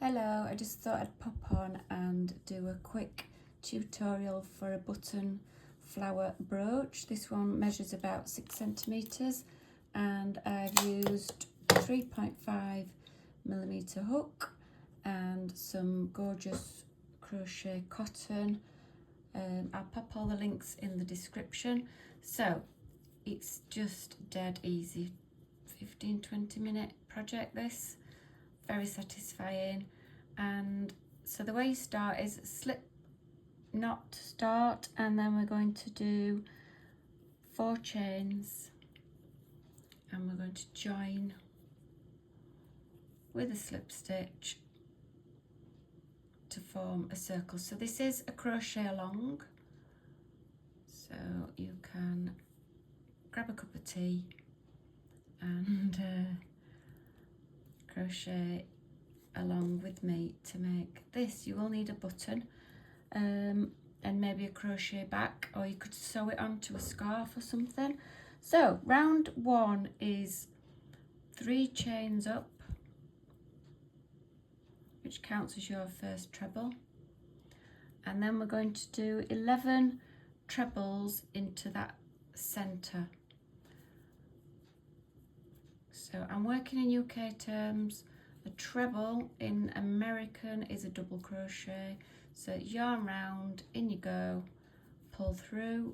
Hello, I just thought I'd pop on and do a quick tutorial for a button flower brooch. This one measures about 6 centimetres and I've used 3.5mm hook and some gorgeous crochet cotton. I'll pop all the links in the description. So it's just dead easy, 15-20 minute project this. Very satisfying. And so the way you start is slip knot to start, and then we're going to do 4 chains and we're going to join with a slip stitch to form a circle. So this is a crochet along, so you can grab a cup of tea and crochet along with me to make this. You will need a button and maybe a crochet back, or you could sew it onto a scarf or something. So round 1 is 3 chains up, which counts as your first treble, and then we're going to do 11 trebles into that center. So I'm working in UK terms. A treble in American is a double crochet. So yarn round, in you go, pull through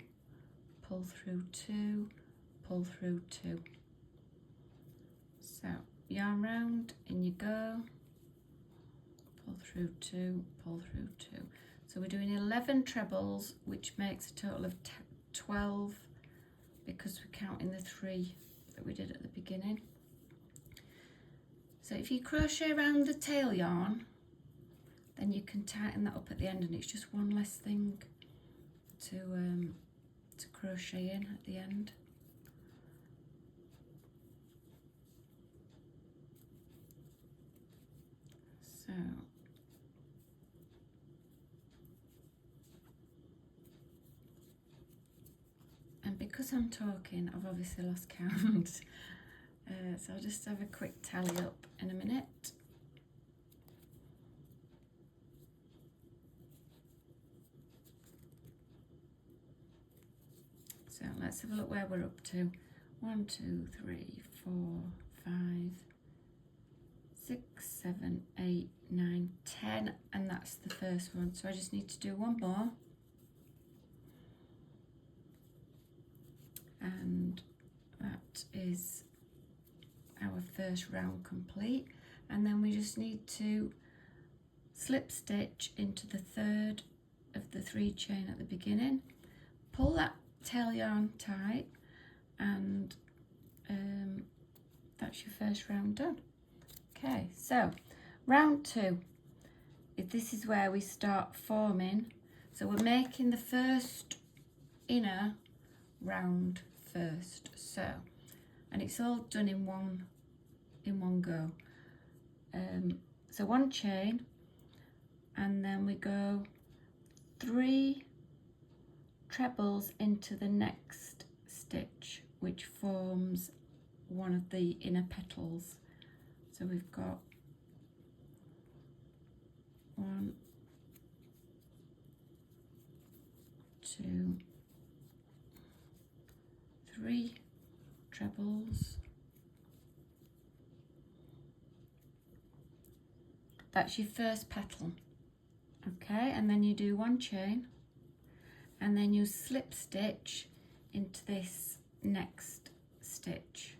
2, pull through 2. So yarn round, in you go, pull through 2, pull through 2. So we're doing 11 trebles, which makes a total of 12 because we're counting the 3 that we did at the beginning. So if you crochet around the tail yarn, then you can tighten that up at the end, and it's just one less thing to crochet in at the end. So and because I'm talking, I've obviously lost count. So I'll just have a quick tally up in a minute. So let's have a look where we're up to. 1, 2, 3, 4, 5, 6, 7, 8, 9, 10, and that's the first one. So I just need to do one more. And that is our first round complete, and then we just need to slip stitch into the 3rd of the 3 chain at the beginning, pull that tail yarn tight, and that's your first round done. Okay, so round 2, this is where we start forming. So we're making the first inner round first, so, and it's all done in one go. So 1 chain, and then we go 3 trebles into the next stitch, which forms one of the inner petals. So we've got 1, 2, 3 trebles. That's your first petal. Okay, and then you do 1 chain, and then you slip stitch into this next stitch,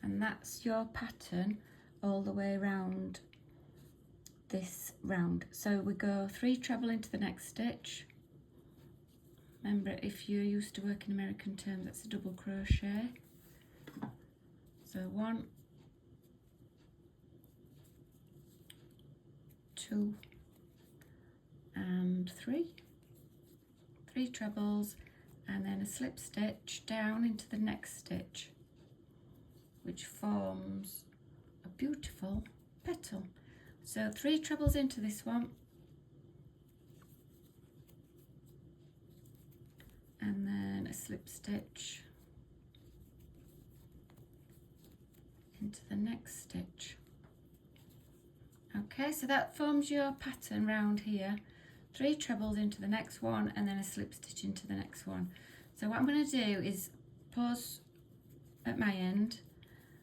and that's your pattern all the way around this round. So we go 3 treble into the next stitch. Remember, if you're used to working American terms, that's a double crochet. So 1, 2, and 3 trebles, and then a slip stitch down into the next stitch, which forms a beautiful petal. So 3 trebles into this one, and then a slip stitch into the next stitch. Okay, so that forms your pattern round here. 3 trebles into the next one and then a slip stitch into the next one. So what I'm going to do is pause at my end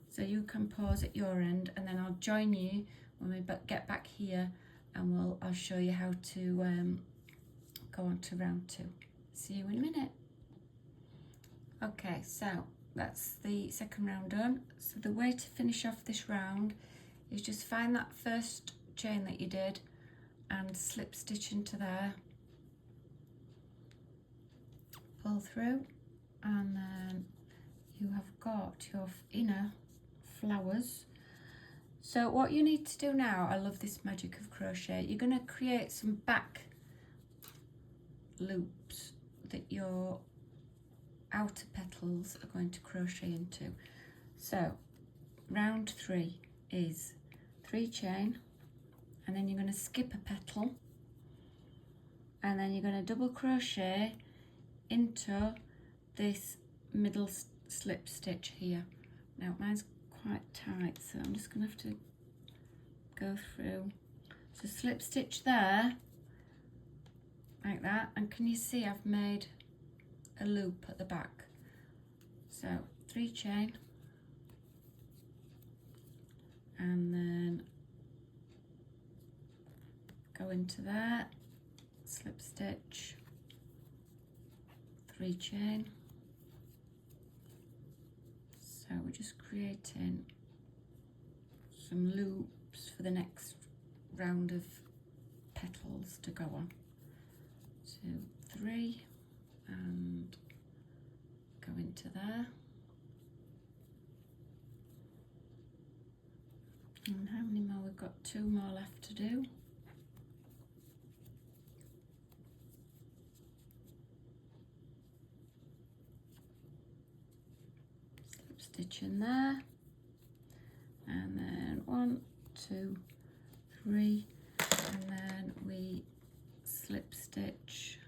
so you can pause at your end, and then I'll join you when we get back here, and I'll show you how to go on to round 2. See you in a minute. Okay, so that's the second round done. So the way to finish off this round is just find that first chain that you did and slip stitch into there, pull through, and then you have got your inner flowers. So what you need to do now, I love this magic of crochet, you're going to create some back loops that your outer petals are going to crochet into. So round 3 is 3 chain, and then you're going to skip a petal, and then you're going to double crochet into this middle slip stitch here. Now mine's quite tight, so I'm just going to have to go through. So slip stitch there like that, and can you see I've made a loop at the back? So 3 chain, and then go into there, slip stitch, 3 chain. So we're just creating some loops for the next round of petals to go on. 2, 3, and go into there. And how many more? We've got 2 more left to do. Slip stitch in there, and then 1, 2, 3, and then we slip stitch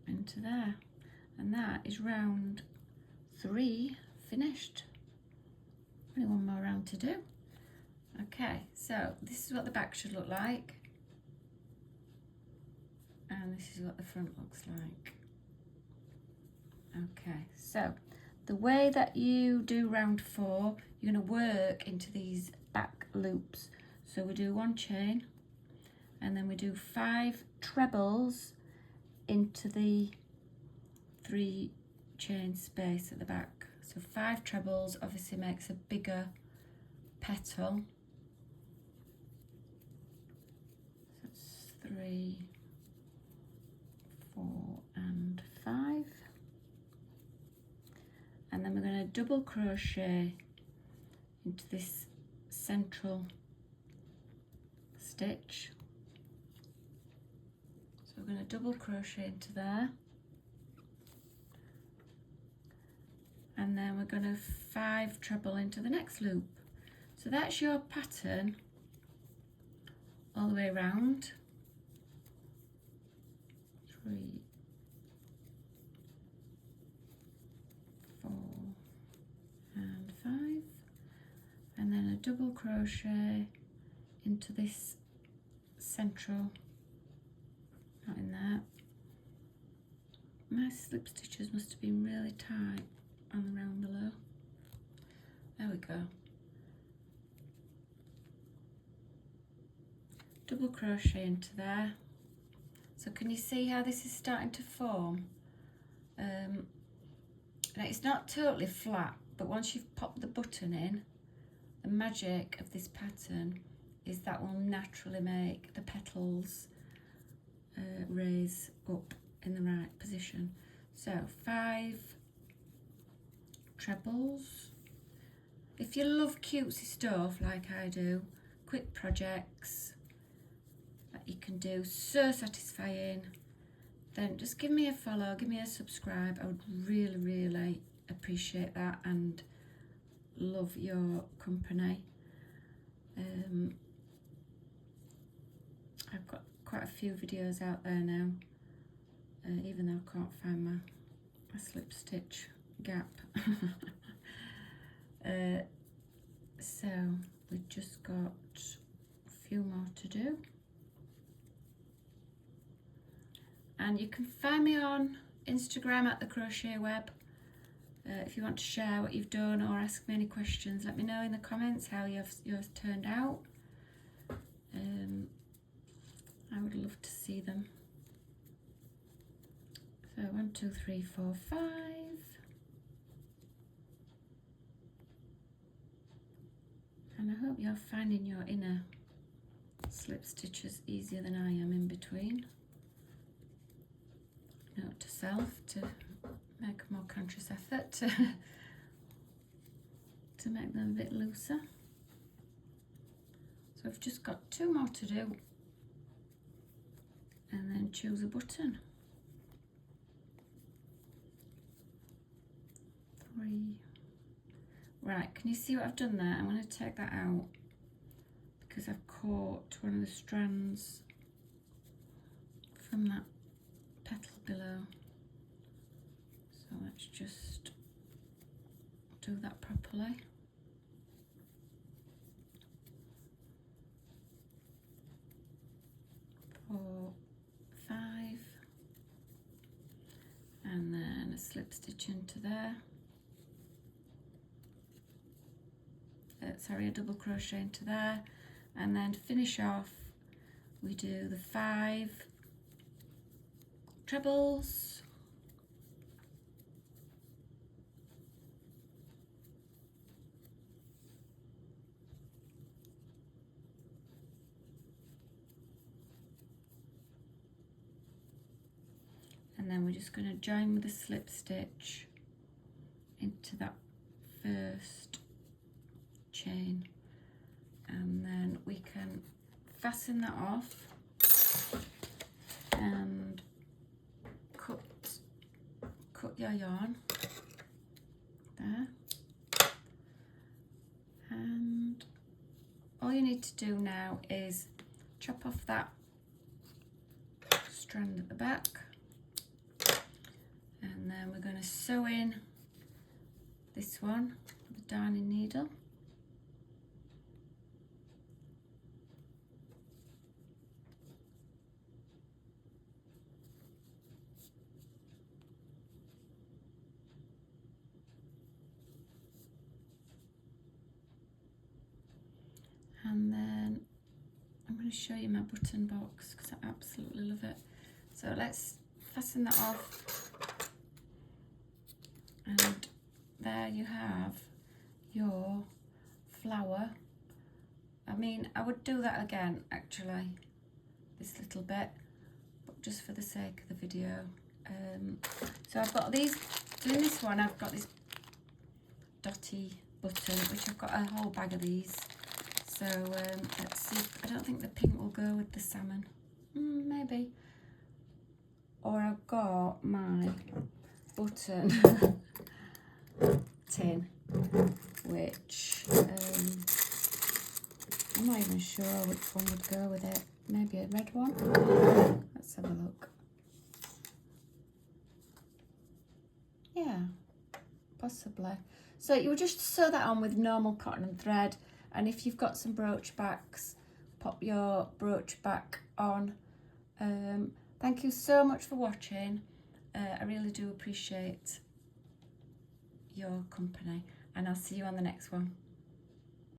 into there, and that is round 3 finished. Only one more round to do. Okay, so this is what the back should look like, and this is what the front looks like. Okay, so the way that you do round 4, you're going to work into these back loops. So we do 1 chain, and then we do 5 trebles into the 3 chain space at the back. So 5 trebles obviously makes a bigger petal. So it's 3, 4, and 5. And then we're going to double crochet into this central stitch. So we're going to double crochet into there, and then we're going to 5 treble into the next loop. So that's your pattern all the way around. 3, 4, and 5, and then a double crochet into this central, not in there. My slip stitches must have been really tight on the round below. There we go. Double crochet into there. So can you see how this is starting to form? Now it's not totally flat, but once you've popped the button in, the magic of this pattern is that will naturally make the petals raise up in the right position. So 5 trebles. If you love cutesy stuff like I do, quick projects that you can do, so satisfying, then just give me a follow, give me a subscribe. I would really, really appreciate that and love your company. I've got quite a few videos out there now, even though I can't find my slip stitch gap. So we've just got a few more to do. And you can find me on Instagram at the Crochet Web. If you want to share what you've done or ask me any questions, let me know in the comments how yours turned out. I would love to see them. So 1, 2, 3, 4, 5. And I hope you're finding your inner slip stitches easier than I am in between. Note to self to make a more conscious effort to make them a bit looser. So I've just got 2 more to do, and then choose a button. 3. Right, can you see what I've done there? I'm going to take that out because I've caught one of the strands from that petal below. So let's just do that properly. 4, 5, and then a slip stitch into there. Sorry, a double crochet into there, and then to finish off we do the 5 trebles, and then we're just going to join with a slip stitch into that first chain, and then we can fasten that off and cut your yarn there, and all you need to do now is chop off that strand at the back, and then we're going to sew in this one with the darning needle. And then I'm going to show you my button box because I absolutely love it. So let's fasten that off, and there you have your flower. I mean, I would do that again actually, this little bit, but just for the sake of the video. So I've got these, doing this one I've got this dotty button, which I've got a whole bag of these. So let's see, I don't think the pink will go with the salmon, maybe. Or I've got my button tin, which I'm not even sure which one would go with it. Maybe a red one. Let's have a look. Yeah, possibly. So you would just sew that on with normal cotton and thread, and if you've got some brooch backs, pop your brooch back on. Thank you so much for watching. I really do appreciate your company, and I'll see you on the next one.